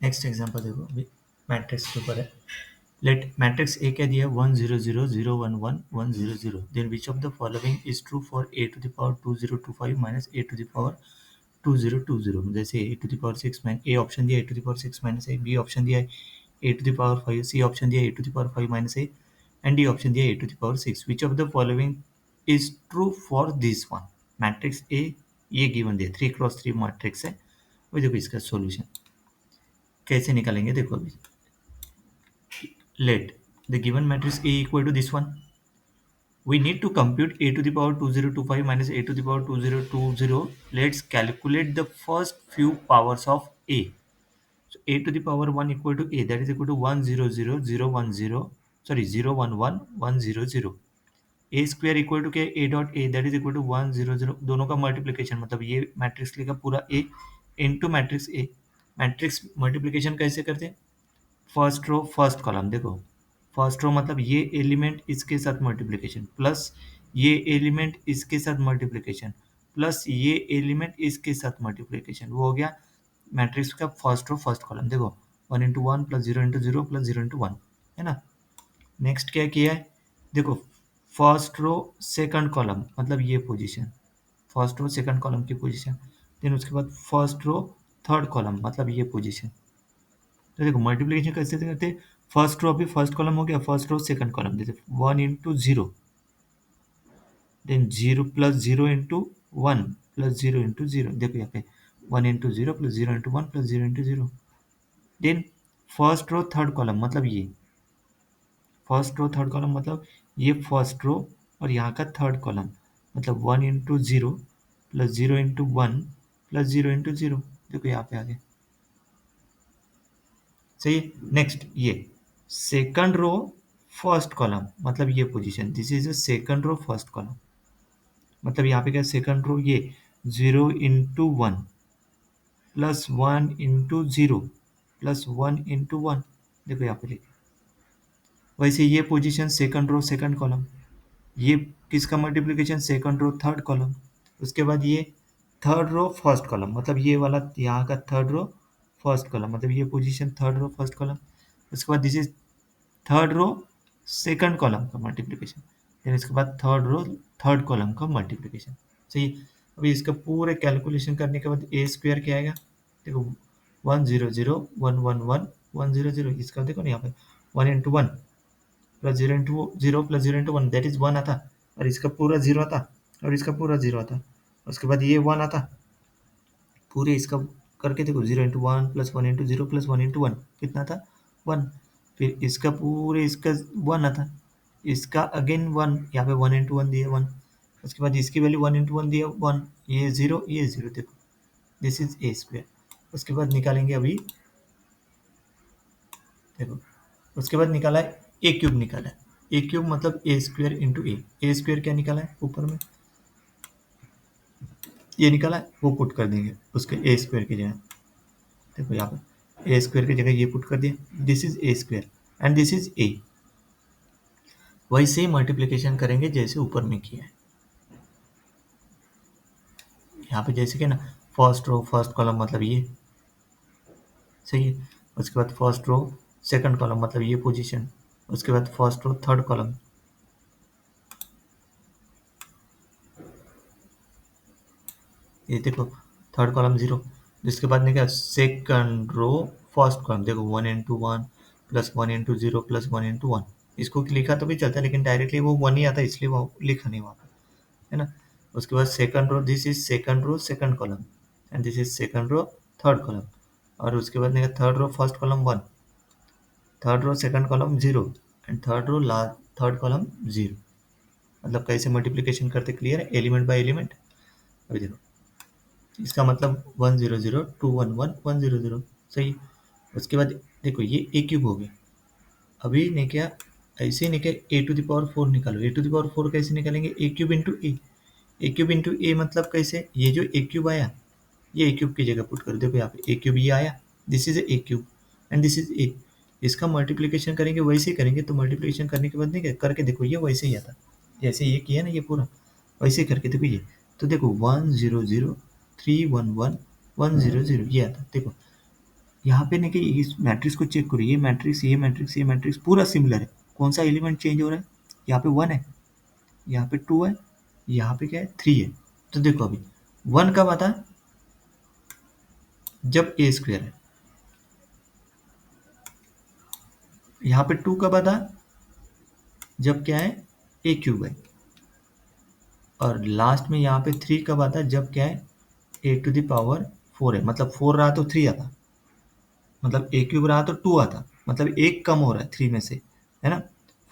Next example देखो अभी matrix के ऊपर है। लेट मैट्रिक्स ए क्या दिया है 1 0 0 0 1 1 1 0 0 then which of the following is true for a to the power 2025 minus a to the power 2020। जैसे a to the power 6 minus a option दिया a to the power 6 minus a, b option दिया है a to the power 5, c option दिया a to the power 5 minus a and d option दिया a to the power 6। Which of the following is true for this one. Matrix A ये given दिया 3x3 matrix है। अभी देखो इसका solution कैसे निकालेंगे देखो अभी। Let the given matrix A equal to this one. We need to compute a to the power 2025 minus a to the power 2020. Let's calculate the first few powers of a. So a to the power 1 equal to a, that is equal to 100,010. Sorry, 011,100. A square equal to क्या a dot a, that is equal to 100. दोनों का multiplication मतलब ये matrix लेगा पूरा a into matrix a। Matrix multiplication कैसे करते हैं? फर्स्ट रो फर्स्ट कॉलम देखो, फर्स्ट रो मतलब ये एलिमेंट इसके साथ मल्टीप्लिकेशन प्लस ये एलिमेंट इसके साथ मल्टीप्लिकेशन प्लस ये एलिमेंट इसके साथ मल्टीप्लिकेशन, वो हो गया मैट्रिक्स का फर्स्ट रो फर्स्ट कॉलम। देखो 1 into one plus 0 into 0 plus 0 into one, है ना। नेक्स्ट क्या किया है देखो, फर्स्ट रो सेकंड कॉलम मतलब ये position, first row second column की पोजीशन, देन उसके बाद फर्स्ट रो थर्ड कॉलम मतलब ये पोजीशन। तो देखो मल्टीप्लिकेशन कैसे करते हैं, फर्स्ट रो अभी फर्स्ट कॉलम हो गया, फर्स्ट रो सेकंड कॉलम जैसे 1 into 0, then 0 plus 0 into 1 plus 0 into 0। देखो यहाँ पे 1 into 0 plus 0 into 1 plus 0 into 0। Then first row third column मतलब ये फर्स्ट रो थर्ड कॉलम मतलब ये फर्स्ट रो और यहाँ का थर्ड कॉलम मतलब 1 into 0 plus 0 into 1 plus 0 into 0। देखो यहाँ पे आ गया, सही है। नेक्स्ट ये सेकंड रो फर्स्ट कॉलम मतलब ये position, this is a second row first column मतलब यहाँ पे क्या सेकंड रो ये 0 into 1 plus 1 into 0 plus 1 into 1। देखो यहाँ पे लिखे, वैसे ये position second row second column, ये किसका multiplication second row third column, उसके बाद ये थर्ड रो फर्स्ट कॉलम मतलब ये वाला यहाँ का थर्ड रो फर्स्ट कॉलम मतलब ये position third row first column. उसके बाद this is third row second column का मल्टीप्लिकेशन, फिर इसके बाद थर्ड रो थर्ड कॉलम का मल्टीप्लिकेशन। सही। अभी इसका पूरे कैलकुलेशन करने के बाद ए स्क्वायर क्या आएगा देखो 100,111,100। इसका देखो ना यहाँ पे 1 into 1 plus 0 into 0 plus 0 into 1 that is 1 आता, और इसका पूरा 0 आता और इसका पूरा 0 आता। उसके बाद ये 1 आता, पूरे इसका करके देखो 0 into 1 plus 1 into 0 plus 1 into 1 कितना था 1। फिर इसका पूरे इसका 1 आता, इसका अगेन 1, यहाँ पे 1 इंटू 1 दिया 1। उसके बाद इसकी वैल्यू 1 इंटू 1 दिया 1, ये 0 ये 0। देखो दिस इज ए स्क्वायर। उसके बाद निकालेंगे अभी देखो, उसके बाद निकाला है ए क्यूब, निकाला है ए क्यूब मतलब ए स्क्वायर इंटू ए स्क्वायर क्या निकाला है ऊपर में ये निकाला है, वो पुट कर देंगे उसके ए स्क्वायर की जगह। देखो यहाँ पर ए स्क्वायर की जगह ये पुट कर दिया, this is A square and this is ए। वैसे ही मल्टीप्लिकेशन करेंगे जैसे ऊपर में किया है, यहाँ पे जैसे कि ना फर्स्ट रो फर्स्ट कॉलम मतलब ये, सही है। उसके बाद फर्स्ट रो सेकंड कॉलम मतलब ये पोजीशन, उसके बाद फर्स्ट रो थर्ड कॉलम, ये देखो थर्ड कॉलम 0। जिसके बाद में क्या सेकंड रो फर्स्ट कॉलम, देखो 1 into 1 plus 1 into 0 plus 1 into 1। इसको लिखा तो भी चलता है लेकिन डायरेक्टली वो 1 ही आता है इसलिए वो लिखा नहीं वहाँ पर, है ना। उसके बाद second row, this is second row second column and this is second row third column. और उसके बाद में third row first column 1, third row second column 0 and third row last third column 0। मतलब कैसे मल्टीप्लिकेशन करते क्लियर है, element by element. अभी देखो इसका मतलब 100,211,100, सही। उसके बाद देखो ये ए क्यूब हो गया। अभी ने क्या ऐसे नहीं क्या ए टू द पावर 4 निकालो, ए टू द पावर 4 कैसे निकालेंगे ए क्यूब इंटू ए, ए क्यूब इंटू ए मतलब कैसे, ये जो ए क्यूब आया ये ए क्यूब की जगह पुट कर, देखो यहाँ पे ए क्यूब ये आया, this is A cube and this is ए। इसका मल्टीप्लिकेशन करेंगे वैसे ही करेंगे, तो मल्टीप्लिकेशन करने के बाद नहीं क्या करके देखो ये वैसे ही आता, जैसे ये किया ना ये पूरा वैसे ही करके देखो ये। तो देखो 100,311,100 ये आता देखो। यहाँ पे नहीं कि इस मैट्रिक्स को चेक करो, ये मैट्रिक्स ये मैट्रिक्स ये मैट्रिक्स पूरा सिमिलर है, कौन सा एलिमेंट चेंज हो रहा है? यहाँ पे 1 है, यहाँ पे 2 है, यहाँ पे क्या है 3 है। तो देखो अभी 1 कब आता है? जब ए स्क्वायर है। यहाँ पे 2 कब आता है? जब क्या है ए क्यूब है। और लास्ट में यहाँ पे 3 कब आता है? जब क्या है ए टू द पावर 4 है, मतलब 4 रहा तो 3 आता, मतलब ए क्यूब रहा तो 2 आता, मतलब एक कम हो रहा है 3 में से, है ना।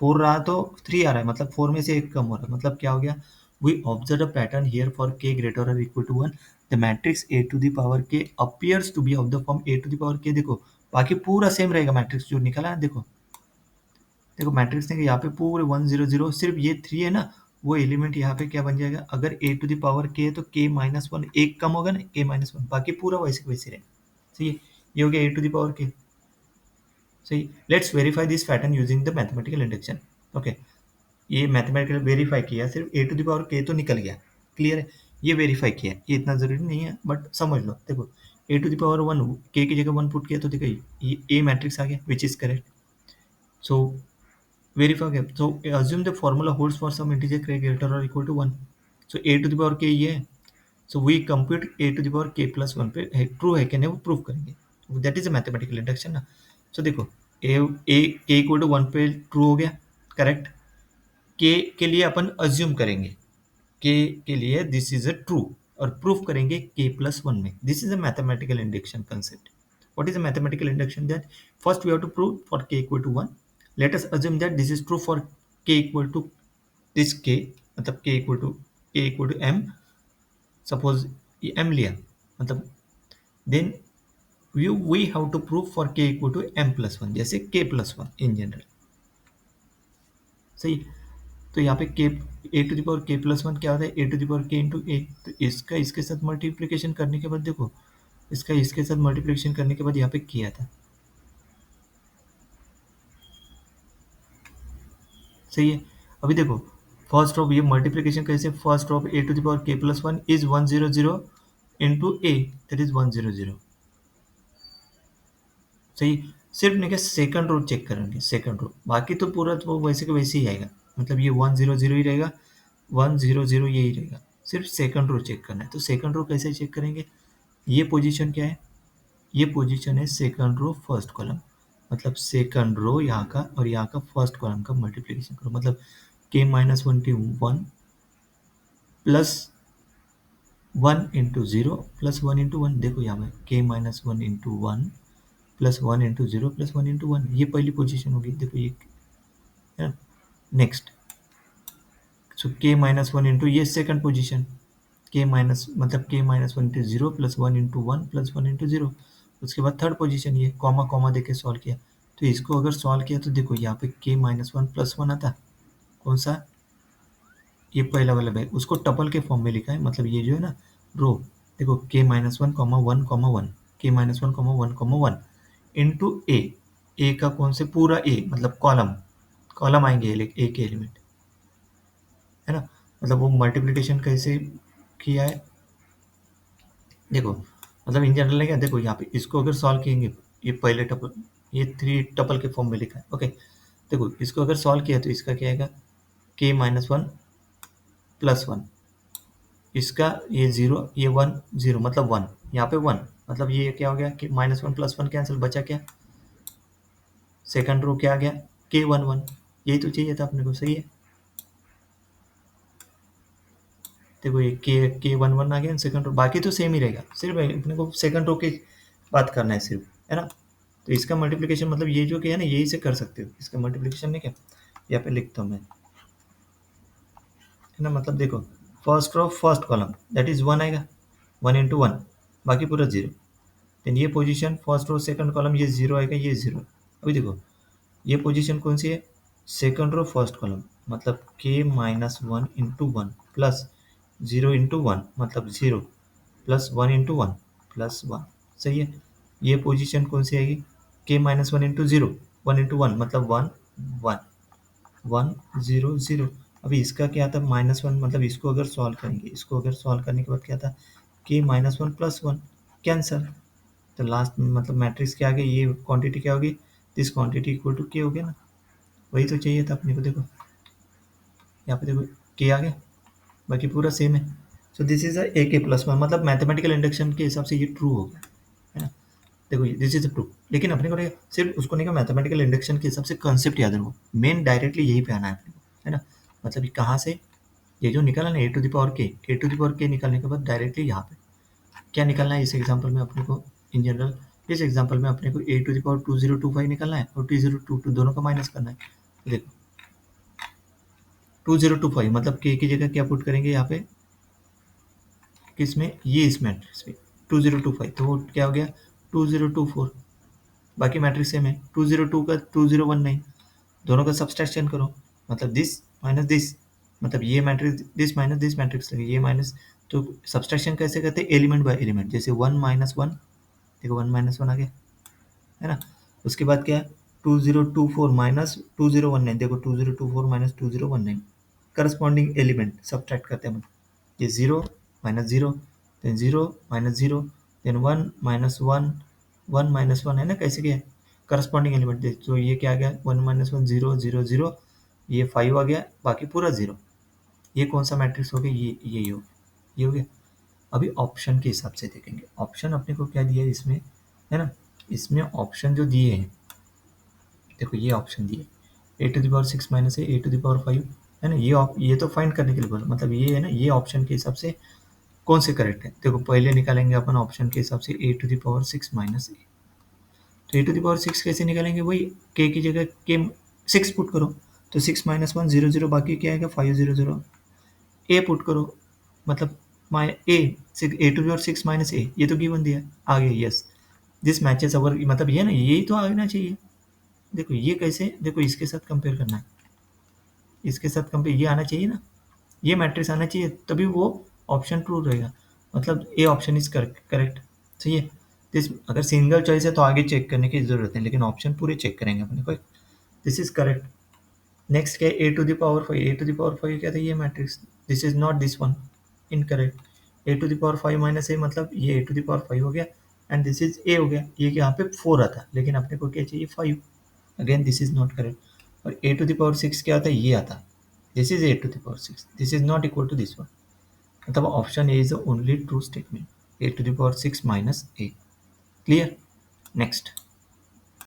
4 रहा तो 3 आ रहा है, मतलब 4 में से एक कम हो रहा है, मतलब क्या हो गया? We observe a pattern here for k greater और equal to 1 the matrix A to the power k appears to be of the form A to the power k। देखो बाकी पूरा सेम रहेगा, मैट्रिक्स जो निकला है, देखो देखो मैट्रिक्स देखो यहाँ पे पूरे 1 0 0, सिर्फ ये 3 है ना, वो एलिमेंट यहाँ पे क्या बन जाएगा? अगर ए टू द पावर k है तो k-1 एक कम होगा ना, k-1, बाकी पूरा वैसे वैसे रहेगा। सही है, ये हो गया ए टू द पावर k। सही, let's verify this pattern using the mathematical induction. Okay, ये मैथमेटिकल वेरीफाई किया, सिर्फ ए टू द पावर के तो निकल गया, क्लियर है, ये वेरीफाई किया, ये इतना जरूरी नहीं है बट समझ लो। देखो ए टू द पावर 1 के की जगह 1 पुट किया तो देखो ये ए मैट्रिक्स आ गया which is correct. So verify गया, so assume the formula holds for some integer k greater और equal to 1। So A to the power k ये है, so we compute A to the power k plus 1 पे true है कि नहीं वो prove करेंगे, that is a mathematical induction ना। सो देखो ए ए के इक्वल टू 1 पे ट्रू हो गया, करेक्ट। के लिए अपन अज्यूम करेंगे, के लिए दिस इज अ ट्रू, और प्रूफ करेंगे के प्लस 1 में। This is a mathematical induction concept. What is a mathematical induction? That first we have to prove for k equal to 1, let us assume that this is true for k equal to this k, मतलब k equal to m, suppose ये m लिया, मतलब then we have to prove for k equal to M plus 1, जैसे के plus 1 in general. सही, तो यहाँ पे के ए to the power k plus 1 क्या होता है? ए टू द पावर के इंटू ए। तो इसका इसके साथ मल्टीप्लिकेशन करने के बाद देखो, इसका इसके साथ मल्टीप्लिकेशन करने के बाद यहाँ पे किया था। सही है, अभी देखो फर्स्ट ऑफ ये मल्टीप्लिकेशन कैसे? First of A to the power k plus 1 is 1 0 0 into A, that is 1 0 0। सही, सिर्फ नहीं क्या सेकंड रो चेक करेंगे, सेकंड रो, बाकी तो पूरा तो वैसे के वैसे ही आएगा, मतलब ये 1 0 0 ही रहेगा, 1 0 0 यही रहेगा, सिर्फ सेकंड रो चेक करना है। तो सेकंड रो कैसे चेक करेंगे? ये पोजीशन क्या है? ये पोजीशन है सेकंड रो फर्स्ट कॉलम, मतलब सेकंड रो यहाँ का और यहाँ का फर्स्ट कॉलम का मल्टीप्लिकेशन करो, मतलब k-1 plus 1 into 0 plus 1 into 1। देखो यहाँ में k-1 into 1 plus 1 into 0 plus 1 into 1, ये पहली पोजीशन होगी, देखो ये है ना। नेक्स्ट, सो k-1 इंटू ये सेकंड पोजीशन, के माइनस मतलब k-1 into 0 plus 1 into 1 plus 1 into 0। उसके बाद थर्ड पोजीशन, ये कॉमा कॉमा देके सॉल्व किया, तो इसको अगर सॉल्व किया तो देखो यहाँ पे k-1 प्लस 1 आता, कौन सा? ये पहला वाला है, उसको टपल के फॉर्म में लिखा है, मतलब ये जो है ना रो, देखो k-1, 1, 1 k-1, 1, 1 इंटू ए का कौन से? पूरा ए, मतलब कॉलम, कॉलम आएंगे ए के एलिमेंट, है ना। मतलब वो मल्टीप्लिकेशन कैसे किया है देखो, मतलब इन जनरल है क्या, देखो यहाँ पे इसको अगर सॉल्व करेंगे, ये पहले टपल, ये 3 टपल के फॉर्म में लिखा है, ओके। देखो इसको अगर सॉल्व किया तो इसका क्या आएगा? k-1 प्लस 1, इसका ये 0, ये 1 0, मतलब 1, यहाँ पे 1, मतलब ये क्या हो गया कि -1 प्लस 1 कैंसिल, बचा क्या? सेकंड रो क्या आ गया? k-1 यही तो चाहिए था अपने को, सही है। देखो ये k-1 आ गया सेकंड रो, बाकी तो सेम ही रहेगा, सिर्फ अपने को सेकंड रो की बात करना है सिर्फ, है ना। तो इसका मल्टीप्लिकेशन मतलब ये जो कि है ना, यही से कर सकते हो, इसका मल्टीप्लिकेशन नहीं क्या, यहाँ पे लिखता हूँ मैं, है ना। मतलब देखो first row first column that is 1 आएगा, 1 इंटू 1, बाकी पूरा 0। देन ये position first row second column, ये 0 आएगा, ये 0। अभी देखो ये पोजीशन कौन सी है? सेकंड रो फर्स्ट कॉलम, मतलब k-1 इंटू 1 प्लस 0 इंटू 1, मतलब 0 प्लस 1 इंटू 1 प्लस 1। सही है, ये पोजीशन कौन सी आएगी? k-1 इंटू 0, 1 इंटू 1, मतलब 1 1 1 0 0। अभी इसका क्या था? -1, मतलब इसको अगर सॉल्व करेंगे, इसको अगर सॉल्व करने के बाद क्या था? k-1 प्लस 1 कैंसल, तो लास्ट मतलब मैट्रिक्स के आगे ये क्वांटिटी क्या होगी, दिस क्वांटिटी इक्वल टू के हो गया ना, वही तो चाहिए था अपने को। देखो यहाँ पे देखो के आ गया, बाकी पूरा सेम है। सो दिस इज ए के प्लस वन, मतलब मैथमेटिकल इंडक्शन के हिसाब से ये ट्रू हो गया, है ना। देखो दिस इज ट्रू, लेकिन अपने को नहीं, सिर्फ उसको नहीं, मैथमेटिकल इंडक्शन के हिसाब से कंसेप्ट याद रखो, मेन डायरेक्टली यही पे आना है अपने को, है ना। मतलब ये कहाँ से, ये जो निकला ना ए टू द पावर के, ए टू द पावर के निकालने के बाद डायरेक्टली यहाँ पे क्या निकालना है, इस एग्जाम्पल में अपने को इन जनरल, इस एग्जाम्पल में अपने को ए टू द पावर 2025 निकालना है और 2022 दोनों का माइनस करना है। तो देखो 2025 मतलब के की जगह क्या पुट करेंगे यहाँ पे, किसमें, ये इस मैट्रिक्स में 2025, तो वो क्या हो गया 2024, बाकी मैट्रिक्स सेम है, 202 का 2019, दोनों का सब्सट्रैक्शन करो, मतलब दिस माइनस दिस, मतलब ये matrix this minus this matrix लगे, ये माइनस, तो सब्सट्रैक्शन कैसे करते हैं, एलिमेंट बाय एलिमेंट, जैसे 1 माइनस 1, देखो 1 माइनस 1 आ गया, है ना। उसके बाद क्या है, 2024 माइनस 2019, देखो 2024 माइनस 2019, करस्पॉन्डिंग एलिमेंट सब्ट्रैक्ट करते हैं हम, ये 0 minus 0, then 0 minus 0, then 1 minus 1, 1 minus 1, है ना, कैसे क्या है करस्पॉन्डिंग एलिमेंट देख, तो ये क्या आ गया 1 माइनस 1 0 0 0, ये 5 आ गया, बाकी पूरा 0, ये कौन सा मैट्रिक्स हो गया, ये हो, ये हो गया। अभी ऑप्शन के हिसाब से देखेंगे, ऑप्शन अपने को क्या दिया है इसमें, है ना, इसमें ऑप्शन जो दिए हैं, देखो ये ऑप्शन दिए A to the power 6 minus A to the power 5, है ना, ये तो फाइंड करने के लिए बोला, मतलब ये है ना, ये ऑप्शन के हिसाब से कौन से करेक्ट है। देखो पहले निकालेंगे अपन ऑप्शन के हिसाब से ए टू द पावर 6 माइनस ए, तो ए टू द पावर 6 कैसे निकालेंगे, वही के की जगह के 6 पुट करो, तो 6 माइनस 1 0 0, बाकी क्या आएगा 5 0 0, ए पुट करो, मतलब माइ ए ए टू द पावर 6 माइनस ए, ये तो गिवन दिया आ गया, यस दिस मैचेस अवर, मतलब ये ना, यही तो आना चाहिए। देखो ये कैसे, देखो इसके साथ कंपेयर करना है, इसके साथ कंपेयर, ये आना चाहिए ना, ये मैट्रिक्स आना चाहिए, तभी वो ऑप्शन ट्रू रहेगा, मतलब ए ऑप्शन इज करेक्ट, सही है। दिस अगर सिंगल चॉइस है तो आगे चेक करने की जरूरत है, लेकिन ऑप्शन पूरे चेक करेंगे अपने को, दिस इज करेक्ट। नेक्स्ट क्या है, A to the power 5, A to the power 5 क्या था, ये matrix, this is not this one, incorrect. A to the power 5 minus A, मतलब ये ए टू द पावर 5 हो गया, एंड दिस इज ए हो गया, ये यहाँ पे 4 आता, लेकिन अपने को क्या चाहिए 5, again this is not correct. और ए टू द पावर 6 क्या आता है, ये आता, this is A to the power 6, this is not equal to this one, मतलब option A is the only true statement, A to the power 6 minus A, clear. Next